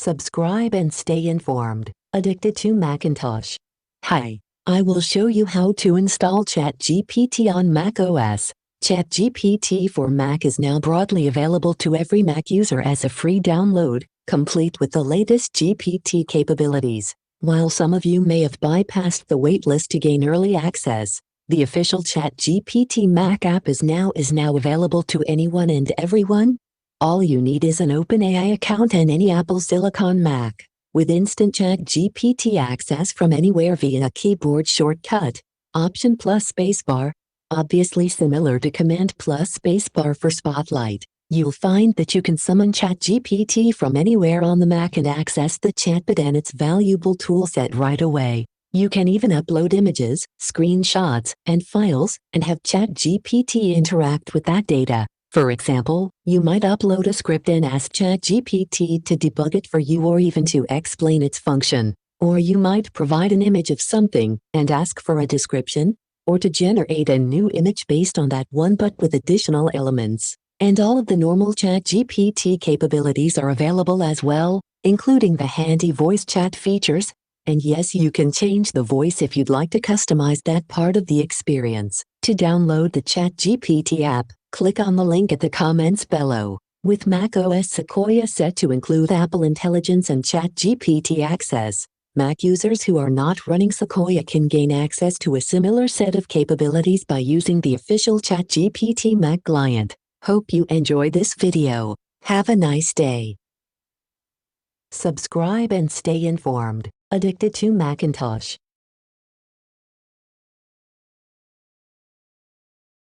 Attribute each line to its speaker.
Speaker 1: Subscribe and stay informed. Addicted to Macintosh. Hi, I will show you how to install ChatGPT on macOS. ChatGPT for Mac is now broadly available to every Mac user as a free download, complete with the latest GPT capabilities. While some of you may have bypassed the waitlist to gain early access, the official ChatGPT Mac app is now available to anyone and everyone. All you need is an OpenAI account and any Apple Silicon Mac, with instant ChatGPT access from anywhere via a keyboard shortcut, Option plus spacebar, obviously similar to Command plus spacebar for Spotlight. You'll find that you can summon ChatGPT from anywhere on the Mac and access the chatbot and its valuable toolset right away. You can even upload images, screenshots, and files, and have ChatGPT interact with that data. For example, you might upload a script and ask ChatGPT to debug it for you or even to explain its function. Or you might provide an image of something and ask for a description, or to generate a new image based on that one but with additional elements. And all of the normal ChatGPT capabilities are available as well, including the handy voice chat features. And yes, you can change the voice if you'd like to customize that part of the experience. To download the ChatGPT app, click on the link at the comments below. With macOS Sequoia set to include Apple Intelligence and ChatGPT access, Mac users who are not running Sequoia can gain access to a similar set of capabilities by using the official ChatGPT Mac client. Hope you enjoyed this video. Have a nice day. Subscribe and stay informed. Addicted to Macintosh.